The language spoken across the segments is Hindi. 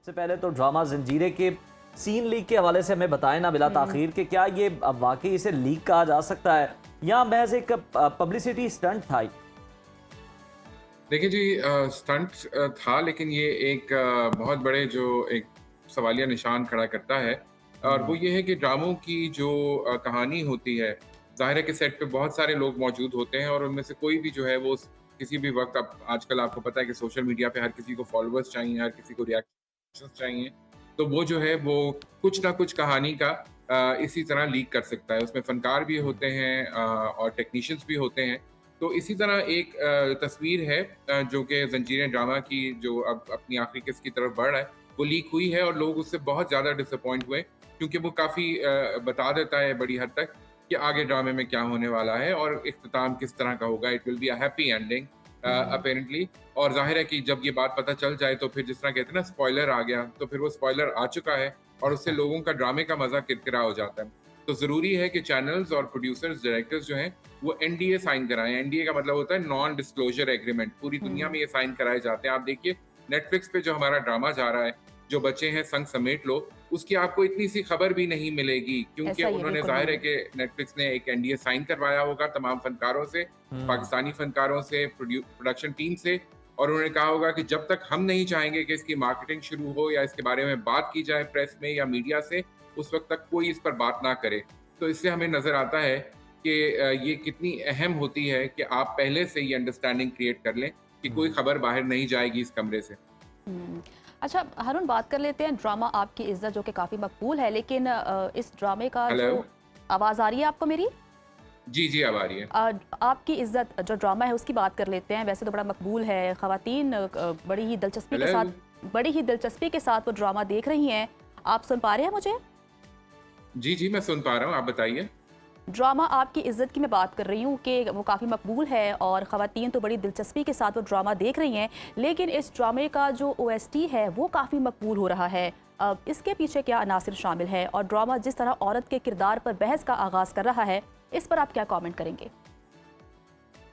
सबसे पहले तो ड्रामा जंजीरें के सीन लीक के हवाले से हमें बताएं ना बिला ताखीर कि क्या ये अब वाकई इसे लीक कहा जा सकता है या महज एक पब्लिसिटी स्टंट था। देखिए जी, स्टंट था, लेकिन ये एक बहुत बड़े जो एक सवालिया निशान खड़ा करता है। और वो ये है कि ड्रामों की जो कहानी होती है, ज़ाहिर है कि सेट पे बहुत सारे लोग मौजूद होते हैं और उनमें से कोई भी जो है वो किसी भी वक्त, अब आजकल आपको पता है कि सोशल मीडिया पे हर किसी को फॉलोअर्स चाहिए, हर किसी को रिएक्शंस चाहिए। तो वो जो है वो कुछ ना कुछ कहानी का इसी तरह लीक कर सकता है। उसमें फनकार भी होते हैं और टेक्नीशियंस भी होते हैं। तो इसी तरह एक तस्वीर है जो कि ज़ंजीरें ड्रामा की, जो अब अपनी आखिरी किस्त की तरफ बढ़ रहा है, वो लीक हुई है और लोग उससे बहुत ज़्यादा डिसअपॉइंट हुए, क्योंकि वो काफ़ी बता देता है बड़ी हद तक कि आगे ड्रामे में क्या होने वाला है और इख्तिताम किस तरह का होगा। It will be a happy ending apparently. और ज़ाहिर है कि जब ये बात पता चल जाए तो फिर जिस तरह कहते हैं ना, स्पॉइलर आ गया, तो फिर वो स्पॉइलर आ चुका है और उससे लोगों का ड्रामे का मज़ा किरकिरा हो जाता है। तो ज़रूरी है कि चैनल्स और प्रोड्यूसर्स, डायरेक्टर्स जो हैं, वो एनडीए साइन कराएं। एनडीए का मतलब होता है नॉन डिस्क्लोजर एग्रीमेंट। पूरी दुनिया में ये साइन कराए जाते हैं। आप देखिए नेटफ्लिक्स पे जो हमारा ड्रामा जा रहा है, जो बच्चे हैं संग समेट लो, उसकी आपको इतनी सी खबर भी नहीं मिलेगी, क्योंकि ऐसा ही है, उन्होंने, बिल्कुल ज़ाहिर है नहीं। कि नेटफ्लिक्स ने एक एनडीए साइन करवाया होगा तमाम फनकारों से, पाकिस्तानी फनकारों से, प्रोडक्शन टीम से। और उन्होंने कहा होगा कि जब तक हम नहीं चाहेंगे कि इसकी मार्केटिंग शुरू हो या इसके बारे में बात की जाए प्रेस में या मीडिया से, उस वक्त तक कोई इस पर बात ना करे। तो इससे हमें नज़र आता है कि ये कितनी अहम होती है कि आप पहले से ये अंडरस्टैंडिंग क्रिएट कर लें कि कोई खबर बाहर नहीं जाएगी इस कमरे से। हुँ। अच्छा हारून, बात कर लेते हैं ड्रामा आपकी इज़्ज़त, जो कि काफ़ी मकबूल है, लेकिन इस ड्रामे का हेलो? जो आवाज़ आ रही है आपको मेरी? जी, जी, अब आ रही है। आपकी इज़्ज़त जो ड्रामा है उसकी बात कर लेते हैं। वैसे तो बड़ा मकबूल है, ख़वातीन हेलो? बड़ी ही दिलचस्पी के साथ वो ड्रामा देख रही हैं। आप सुन पा रहे हैं मुझे? जी, जी, मैं सुन पा रहा हूँ, आप बताइए। ड्रामा आपकी इज़्ज़त की मैं बात कर रही हूँ कि वो काफ़ी मकबूल है और ख़वातीन तो बड़ी दिलचस्पी के साथ वो ड्रामा देख रही हैं, लेकिन इस ड्रामे का जो ओएसटी है वो काफ़ी मकबूल हो रहा है। इसके पीछे क्या अनासिर शामिल है और ड्रामा जिस तरह औरत के किरदार पर बहस का आगाज़ कर रहा है, इस पर आप क्या कमेंट करेंगे?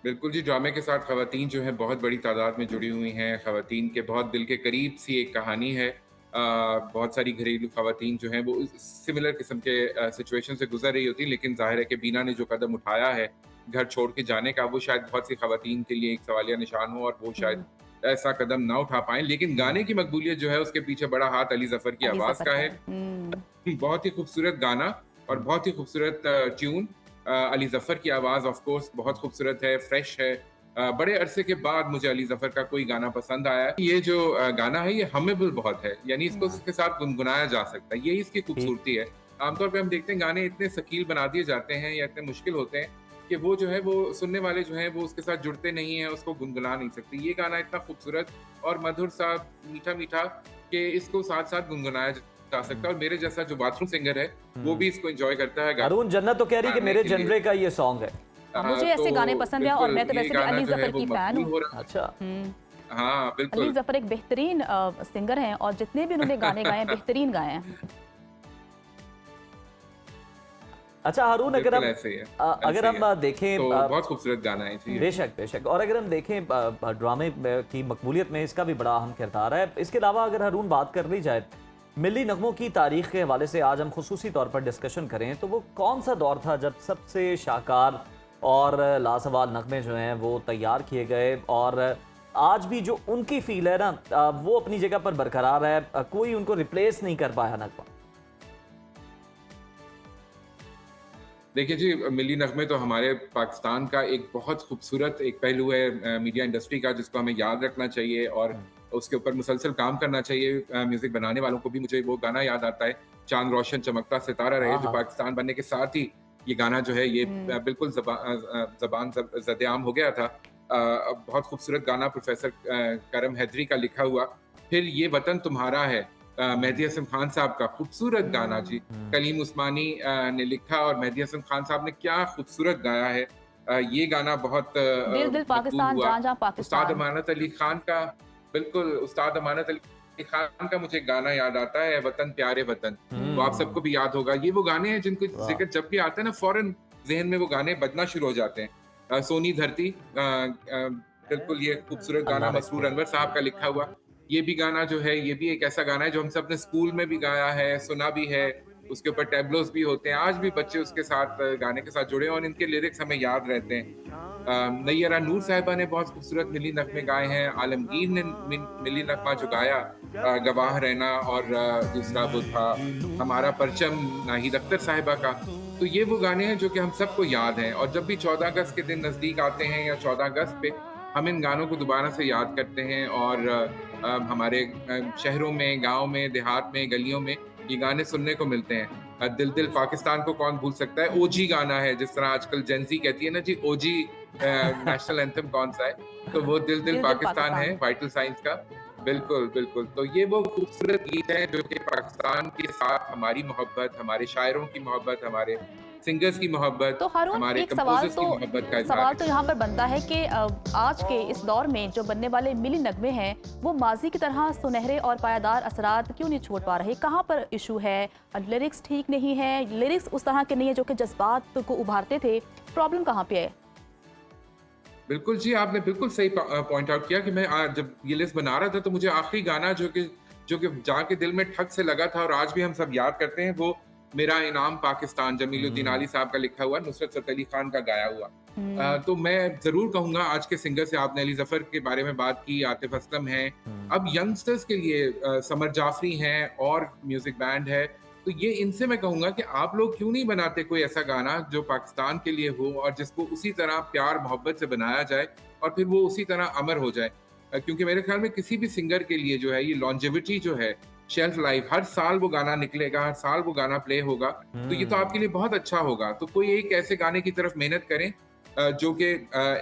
बिल्कुल जी, ड्रामे के साथ ख़वातीन जो हैं बहुत बड़ी तादाद में जुड़ी हुई हैं। ख़वातीन के बहुत दिल के करीब सी एक कहानी है। बहुत सारी घरेलू ख़वातीन जो हैं वो इस सिमिलर किस्म के सिचुएशन से गुज़र रही होती हैं, लेकिन ज़ाहिर है कि बीना ने जो कदम उठाया है घर छोड़ के जाने का, वो शायद बहुत सी ख़वातीन के लिए एक सवालिया निशान हो और वो शायद हुँ, ऐसा कदम ना उठा पाएँ। लेकिन गाने की मकबूलियत जो है उसके पीछे बड़ा हाथ अली ज़फ़र की अली आवाज़ ज़फ़र का का है। है। हुँ। बहुत ही खूबसूरत गाना और बहुत ही खूबसूरत ट्यून। अली ज़फ़र की आवाज़ ऑफ़ कोर्स बहुत खूबसूरत है, फ्रेश है। बड़े अरसे के बाद मुझे अली ज़फ़र का कोई गाना पसंद आया। ये जो गाना है, ये हमेबल बहुत है, यानी इसको हुँ। उसके साथ गुनगुनाया जा सकता है, यही इसकी ठीक। खूबसूरती है। आमतौर पे हम देखते हैं गाने इतने शकील बना दिए जाते हैं या इतने मुश्किल होते हैं कि वो जो है वो सुनने वाले जो हैं वो उसके साथ जुड़ते नहीं हैं, उसको गुनगुना नहीं सकते। ये गाना इतना खूबसूरत और मधुर सा, मीठा-मीठा, कि इसको साथ-साथ गुनगुनाया जा सकता है और मेरे जैसा जो बाथरूम सिंगर है, वो भी इसको एन्जॉय करता है अरुण जन्नत तो कह रही कि गाने मेरे के लिए। जनरे का ये सॉन्ग है। हाँ, मुझे तो ऐसे गाने पसंद हैं और बिल्कुल मैं तो ये वैसे भी गाना अली जो है ज़फ़र वो की फ़ैन मकबूल हूँ। हो रहा अच्छा। हुँ। है। हाँ, अली बिल्कुल। ज़फ़र एक बेहतरीन सिंगर हैं और जितने भी उन्होंने गाने गाए हैं, बेहतरीन गाए हैं। अच्छा हारून, बिल्कुल ऐसे ही है, अगर ऐसे ही है। हम देखें तो बहुत खूबसूरत गाना है जी। बेशक बेशक, और अगर हम देखें ड्रामे की मकबूलियत में इसका भी बड़ा अहम किरदार है। इसके अलावा अगर हारून बात कर ली जाए मिली नगमों की तारीख के हवाले से, आज हम खुसूसी तौर पर डिस्कशन करें तो वो कौन सा दौर था जब सबसे शाहकार और लासवाल नगमे जो हैं वो तैयार किए गए, और आज भी जो उनकी फील है ना वो अपनी जगह पर बरकरार है, कोई उनको रिप्लेस नहीं कर पाया नगमा। देखिए जी, मिली नग़्मे तो हमारे पाकिस्तान का एक बहुत खूबसूरत एक पहलू है मीडिया इंडस्ट्री का, जिसको हमें याद रखना चाहिए और उसके ऊपर मुसलसल काम करना चाहिए। म्यूज़िक बनाने वालों को भी मुझे वो गाना याद आता है, चाँद रोशन चमकता सितारा रहे, हाँ जो हाँ। पाकिस्तान बनने के साथ ही ये गाना जो है ये हुँ। बिल्कुल ज़बान ज़द-ए-आम हो गया था। बहुत खूबसूरत गाना प्रोफ़ेसर करम हैदरी का लिखा हुआ। फिर ये वतन तुम्हारा है, मेहदी हसन खान साहब का खूबसूरत गाना जी। कलीम उस्मानी ने लिखा और मेहदी हसन खान साहब ने क्या खूबसूरत गाया है। ये गाना बहुत दिल दिल मकबूल पाकिस्तान, हुआ। जहाँ जहाँ उस्ताद पाकिस्तान। अमानत अली खान का, बिल्कुल, उस्ताद अमानत अली खान का मुझे गाना याद आता है, वतन प्यारे वतन। वो आप सबको भी याद होगा। ये वो गाने हैं जिनको वाह। ज़िक्र जब भी आता है ना, फ़ौरन ज़हन में वो गाने बजना शुरू हो जाते हैं। सोनी धरती, बिल्कुल ये खूबसूरत गाना अल्लाह मसरूर रखे। अनवर साहब का लिखा हुआ। ये भी गाना जो है, ये भी एक ऐसा गाना है जो हम सब ने स्कूल में भी गाया है, सुना भी है, उसके ऊपर टैब्लोस भी होते हैं। आज भी बच्चे उसके साथ गाने के साथ जुड़े हैं और इनके लिरिक्स हमें याद रहते हैं। नैयरा नूर साहिबा ने बहुत खूबसूरत मिली नगमे गाए हैं। आलमगीर ने मिली नगमा जो गाया, गवाह रहना, और दूसरा वो था हमारा परचम नाहिद अख्तर साहिबा का। तो ये वो गाने हैं जो कि हम सबको याद हैं, और जब भी 14 अगस्त के दिन नज़दीक आते हैं या 14 अगस्त पे हम इन गानों को दोबारा से याद करते हैं, और हमारे शहरों में, गाँव में, देहात में, गलियों में ये गाने सुनने को मिलते हैं। दिल दिल पाकिस्तान को कौन भूल सकता है, ओजी गाना है, जिस तरह आजकल जेन ज़ी कहती है ना जी, ओजी नेशनल एंथम कौन सा है, तो वो दिल दिल दिल दिल पाकिस्तान है, पाकिस्तान। वाइटल साइंस का। बिल्कुल, बिल्कुल। तो ये वो खूबसूरत गीत है जो कि पाकिस्तान के साथ हमारी मोहब्बत, हमारे शायरों की मोहब्बत, हमारे सिंगर्स की मोहब्बत, तो हारून, हमारे एक कंपोज़र्स की मोहब्बत का इज़हार सवाल तो है। यहाँ पर बनता है कि आज के इस दौर में जो बनने वाले मिली नगमे हैं वो माजी की तरह सुनहरे और पायादार असरात क्यों नहीं छोड़ पा रहे? कहाँ पर इशू है? लिरिक्स ठीक नहीं है, लिरिक्स उस तरह के नहीं है जो कि जज्बात को उभारते थे, प्रॉब्लम कहाँ पे है? बिल्कुल जी, आपने बिल्कुल सही पॉइंट आउट किया कि मैं जब ये लिस्ट बना रहा था तो मुझे आखिरी गाना जो कि जाके दिल में ठक से लगा था और आज भी हम सब याद करते हैं, वो मेरा इनाम पाकिस्तान, जमीलुद्दीन आली साहब का लिखा हुआ, नुसरत फतेह अली खान का गाया हुआ। हम्म, तो मैं ज़रूर कहूँगा, आज के सिंगर से आपने अली ज़फ़र के बारे में बात की, आतिफ़ असलम हैं, अब यंगस्टर्स के लिए समर जाफ़री हैं और म्यूज़िक बैंड है। तो ये इनसे मैं कहूँगा कि आप लोग क्यों नहीं बनाते कोई ऐसा गाना जो पाकिस्तान के लिए हो और जिसको उसी तरह प्यार मोहब्बत से बनाया जाए और फिर वो उसी तरह अमर हो जाए। क्योंकि मेरे ख्याल में किसी भी सिंगर के लिए जो है ये लॉन्जेविटी जो है, शेल्फ लाइफ, हर साल वो गाना निकलेगा, हर साल वो गाना प्ले होगा, तो ये तो आपके लिए बहुत अच्छा होगा। तो कोई एक ऐसे गाने की तरफ मेहनत करें जो कि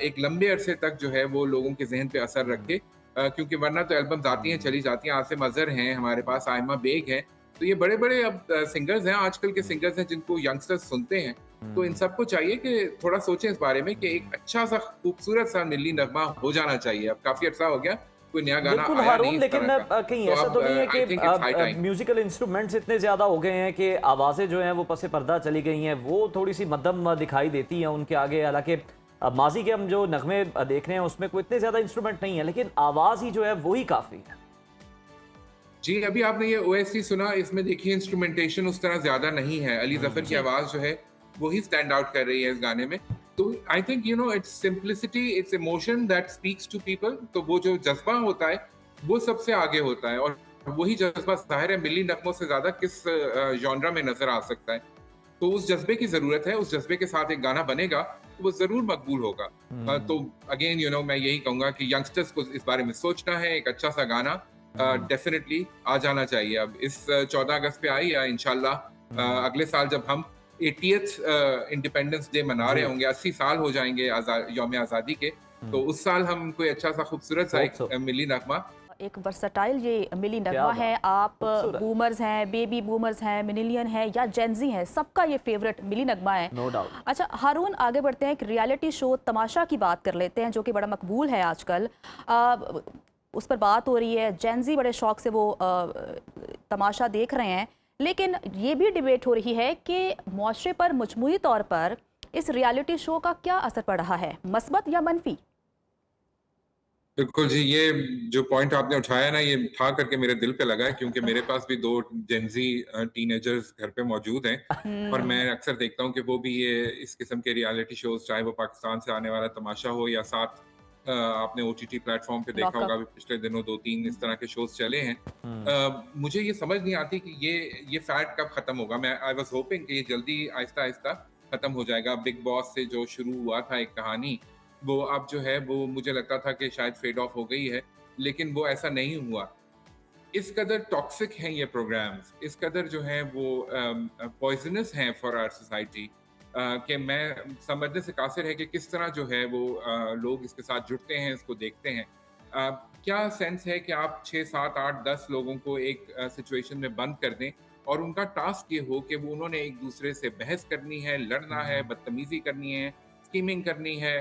एक लंबे अरसे तक जो है वो लोगों के ज़हन पे असर रखे, क्योंकि वरना तो एल्बम्स आती हैं, चली जाती हैं। आसिम अज़हर हैं हमारे पास, आयमा बेग हैं, तो ये बड़े-बड़े अब सिंगर्स हैं, आजकल के सिंगर्स हैं जिनको यंगस्टर्स सुनते हैं। तो इन सबको चाहिए कि थोड़ा सोचें इस बारे में कि एक अच्छा-सा खूबसूरत-सा मिल्ली नगमा हो जाना चाहिए। अब काफ़ी अरसा हो गया, कोई नया गाना बिल्कुल आया नहीं हारून, इस लेकिन तरह का। कहीं तो ऐसा अब तो नहीं है कि आई think it's high time. Musical instruments इतने ज्यादा हो गए हैं कि आवाजें जो हैं वो पसे पर्दा चली गई हैं, वो थोड़ी सी मध्यम दिखाई देती हैं उनके आगे। हालांकि माजी के हम जो नगमे देख रहे हैं उसमें कोई इतने ज्यादा इंस्ट्रूमेंट नहीं है, लेकिन आवाज ही जो है वही काफी है। जी, अभी आपने ये ओएसटी सुना, इसमें देखिए इंस्ट्रूमेंटेशन उस तरह ज़्यादा नहीं है। अली ज़फ़र की जी। आवाज़ जो है, वो ही स्टैंड आउट कर रही है इस गाने में। तो I think it's simplicity, it's emotion that speaks to people. तो वो जो जज़्बा होता है, वो सबसे आगे होता है, और वही जज़्बा ज़ाहिर है मिली नग़मों से ज़्यादा किस जॉनरा में नज़र आ सकता है। तो उस जज़्बे की ज़रूरत है, उस जज़्बे के साथ एक गाना बनेगा, तो वो ज़रूर मकबूल होगा। तो अगेन मैं यही कहूँगा कि यंगस्टर्स को इस बारे में सोचना है, एक अच्छा-सा गाना डेफिनेटली आ जाना चाहिए। अब इस 14 अगस्त पे आई, या इंशाल्लाह अगले साल जब हम 80th इंडिपेंडेंस डे मना रहे जी, होंगे, 80 साल हो जाएंगे यौम आज़ादी के, तो उस साल हम कोई अच्छा सा खूबसूरत सा होप एक सो। मिली नगमा। एक वर्सटाइल ये मिली क्या नगमा बात, है। आप खूबसूरत, बूमर्स हैं, बेबी बूमर्स हैं, मिलेनियन हैं या जेनजी हैं, सबका ये फेवरेट मिली नगमा है। No doubt. अच्छा हारून, आगे बढ़ते हैं, एक रियलिटी शो तमाशा की बात कर लेते हैं जो कि बड़ा मकबूल है आजकल। उस पर बात हो रही है, जेनजी बड़े शौक से वो तमाशा देख रहे हैं, लेकिन ये भी डिबेट हो रही है कि मुआशरे पर मजमूई तौर पर इस रियलिटी शो का क्या असर पड़ रहा है, मस्बत या मनफी? बिल्कुल जी, ये जो पॉइंट आपने उठाया ना, ये उठा करके मेरे दिल पे लगा है, क्योंकि मेरे पास भी 2 जेनज़ी टीनेजर्स घर पे मौजूद हैं, और मैं हम्म, अक्सर देखता हूँ कि वो भी ये इस किस्म के रियलिटी शोज़, चाहे वो पाकिस्तान से आने वाला तमाशा हो या साथ आपने ओटीटी प्लेटफ़ॉर्म पे देखा होगा, लॉकअप। अभी पिछले दिनों 2-3 इस तरह के शोज़ चले हैं। मुझे ये समझ नहीं आती कि ये फ़ैड कब ख़त्म होगा। मैं आई वाज़ होपिंग कि ये जल्दी आहिस्ता-आहिस्ता ख़त्म हो जाएगा। बिग बॉस से जो शुरू हुआ था एक कहानी, वो अब जो है वो मुझे लगता था कि शायद फेड ऑफ हो गई है, लेकिन वो ऐसा नहीं हुआ। इस कदर टॉक्सिक हैं ये प्रोग्राम्स, इस कदर जो हैं वो पॉइज़नस हैं फॉर आवर सोसाइटी, कि मैं समझने से कासिर है कि किस तरह जो है वो लोग इसके साथ जुड़ते हैं, इसको देखते हैं। अ, क्या सेंस है कि आप 6, 7, 8, 10 लोगों को एक सिचुएशन में बंद कर दें और उनका टास्क ये हो कि वो उन्होंने एक दूसरे से बहस करनी है, लड़ना है, बदतमीज़ी करनी है, स्कीमिंग करनी है,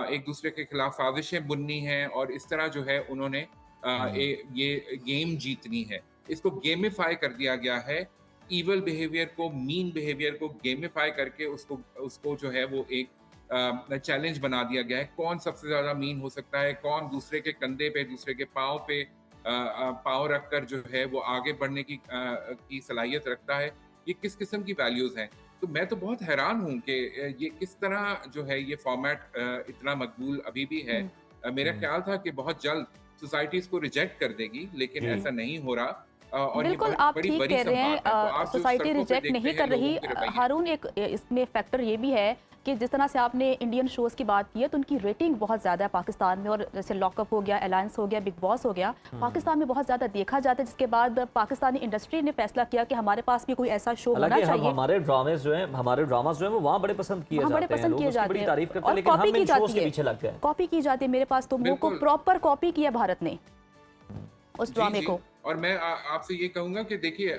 एक दूसरे के खिलाफ साजिशें बुननी हैं, और इस तरह जो है उन्होंने ये गेम जीतनी है। इसको गेमिफाई कर दिया गया है। इविल बिहेवियर को, मीन बिहेवियर को गेमिफाई करके उसको उसको जो है वो एक चैलेंज बना दिया गया है। कौन सबसे ज़्यादा मीन हो सकता है, कौन दूसरे के कंधे पे, दूसरे के पाँव पे पाँव रखकर जो है वो आगे बढ़ने की सलाहियत रखता है, ये किस किस्म की वैल्यूज हैं। तो मैं तो बहुत हैरान हूँ कि ये किस तरह जो है ये फॉर्मेट इतना मकबूल अभी भी है। मेरा ख्याल था कि बहुत जल्द सोसाइटी इसको रिजेक्ट कर देगी, लेकिन जी। ऐसा नहीं हो रहा। और ये बिल्कुल बहुत आप बड़ी ठीक कह रहे वरीसम बात है। तो हैं, आप जो सोसाइटी सड़कों पे रिजेक्ट देखते नहीं हैं कर रही। लोगों के रवैये, हारून, एक इसमें फैक्टर ये भी है कि जिस तरह से आपने इंडियन शोज़ की बात की है तो उनकी रेटिंग बहुत ज़्यादा है पाकिस्तान में, और जैसे लॉकअप हो गया, अलायंस हो गया, बिग बॉस हो गया, पाकिस्तान में बहुत ज़्यादा देखा जाता है, जिसके बाद पाकिस्तानी इंडस्ट्री ने फैसला किया कि हमारे पास भी कोई ऐसा शो होना हालांकि हम चाहिए। हमारे ड्रामाज जो हैं वो वहाँ बड़े पसंद किए वहाँ बड़े जाते हैं, पसंद लोग किए उसकी जाते बड़ी हैं तारीफ करते हैं, और लेकिन कॉपी हम की इन शोज जाती के है, पीछे लग गए। कॉपी की जाती है। मेरे पास तो वो को बिल्कुल। प्रॉपर कॉपी किया भारत ने उस जी, ड्रामे जी। को। और मैं आपसे ये कहूँगा कि देखिए,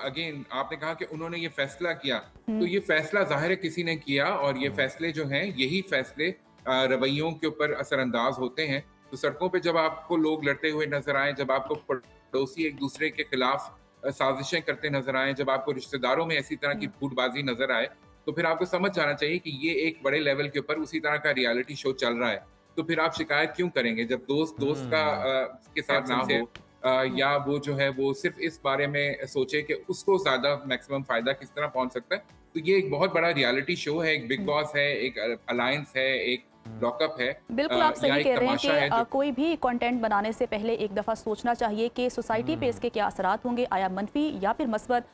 अगेन आपने कहा कि उन्होंने ये फैसला किया, तो ये फैसला ज़ाहिर है किसी ने किया, और ये फैसले जो हैं, यही फैसले रवैयों के ऊपर असरअंदाज होते हैं। तो सड़कों पे जब आपको लोग लड़ते हुए नज़र आएँ, जब आपको पड़ोसी एक-दूसरे के खिलाफ साज़िशें करते नज़र आएँ, जब आपको रिश्तेदारों में ऐसी तरह की फूटबाज़ी नज़र आए, तो फिर आपको समझ जाना चाहिए कि ये एक बड़े लेवल के ऊपर उसी तरह का रियलिटी शो चल रहा है। तो फिर आप शिकायत क्यों करेंगे? जब दोस्त दोस्त के साथ ना हो, या वो जो है वो सिर्फ इस बारे में सोचे कि उसको ज़्यादा मैक्सिमम फ़ायदा किस तरह पहुँच सकता है। तो ये एक बहुत बड़ा रियलिटी शो है, एक बिग बॉस है, एक अलायंस है, एक लॉकअप है, बिल्कुल आप या सही एक कह रहे हैं तमाशा है कि जो कोई भी कंटेंट बनाने से पहले एक दफ़ा सोचना चाहिए कि सोसाइटी पे इसके क्या असरात होंगे, आया मनफी या फिर मस्बत।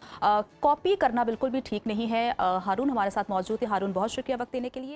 कॉपी करना बिल्कुल भी ठीक नहीं है। हारून हमारे साथ मौजूद है। हारून, बहुत शुक्रिया वक्त देने के लिए।